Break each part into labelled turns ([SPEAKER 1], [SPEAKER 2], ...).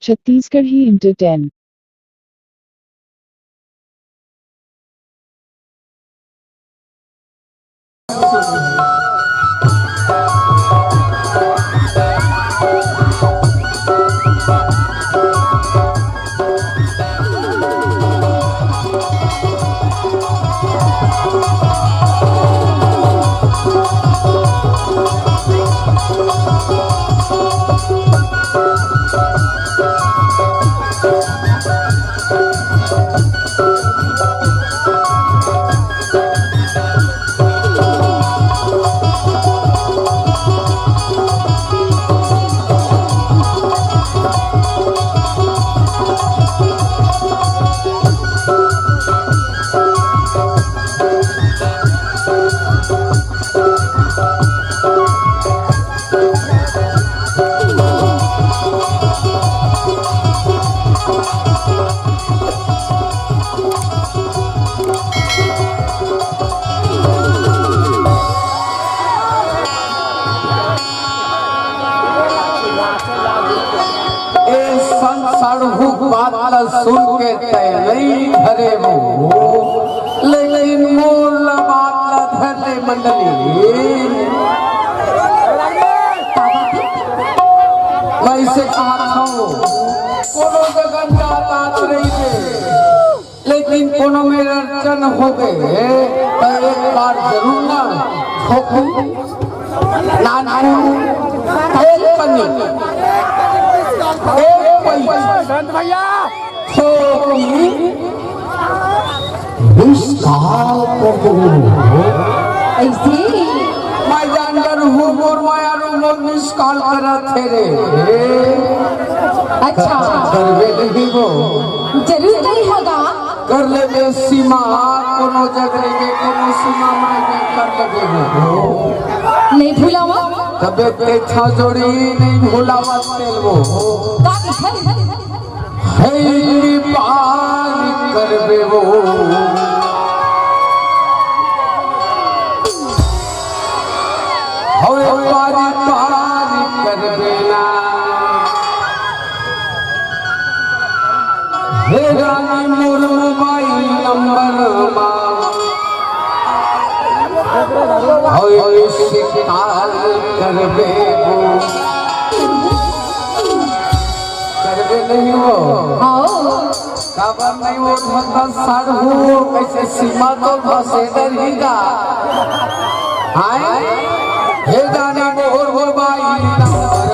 [SPEAKER 1] छत्तीसगढ़ ही inter 10।
[SPEAKER 2] सुन के तय नहीं धरे वो, लेकिन मूल बात धरे मंडली। मैं इसे कहा था कोनो जगह जात रही थे, लेकिन कोनो में अर्चन हो गए तो एक बार जरूर ना ठोकू एक पन्नी एक पैसा भैया
[SPEAKER 3] ऐसी
[SPEAKER 2] मैं जानकर हूँ मोर माया रो मिस कॉल करा थे रे।
[SPEAKER 3] अच्छा
[SPEAKER 2] करवे नहीं वो
[SPEAKER 3] जरूर नहीं होगा।
[SPEAKER 2] कर ले बे सीमा कोनो जगह के कोनो सीमा में कर ले वो
[SPEAKER 3] नहीं भूलावा
[SPEAKER 2] तबे देखा जोड़ी नहीं भूलावा तेल वो है पार करवे वो होए पार करवे ना हे रानी मोर मोबाइल नंबर होए शिकार करवे वो करवे नहीं वो खबर नहीं वो धंधा सर हो कैसे सीमा तो बसे डरेगा आए हे जाने मोर मोबाइल नंबर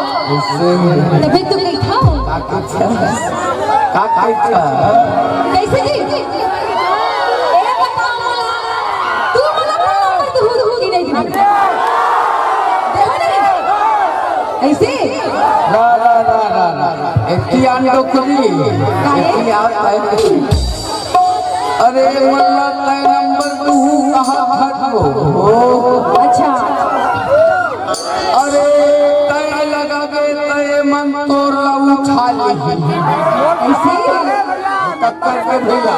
[SPEAKER 3] तभी तो गई था कैसे जी ए बता मला तू मला नंबर दूर की नहीं दी ऐसे
[SPEAKER 2] अरे मल्ला तय नंबर तू कहाँ खटो
[SPEAKER 3] अच्छा
[SPEAKER 2] अरे तय लगा के तय मन तोड़ लाऊ खाली
[SPEAKER 3] ऐसे
[SPEAKER 2] टक्कर के भेला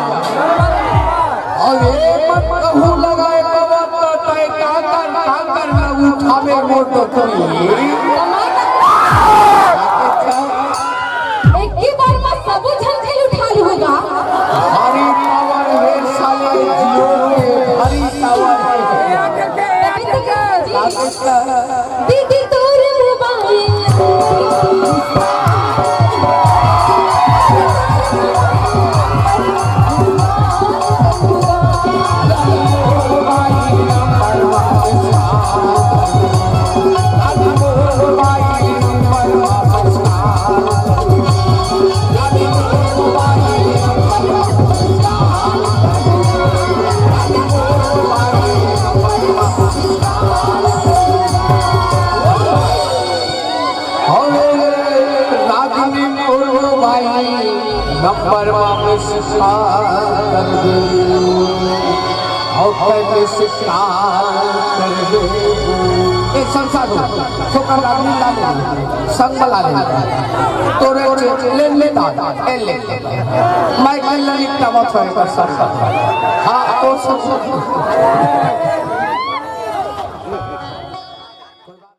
[SPEAKER 2] अरे मत कहूँ लगाए बाबा तो तय काकर न उठावे मोटो कोई
[SPEAKER 3] एक ही बार में सब झंझट उठा लूंगा
[SPEAKER 2] हरी पावर है साले जियो के हरी पावर है
[SPEAKER 3] दीदी तोर मोबाइल
[SPEAKER 2] नंबर वापस कर दे और पहले शिक्षा कर दे एक संसार छोटा आदमी ला ले संग ला ले तोरे ले ले मैं कल लिखता मत है कर सकता हां तो सब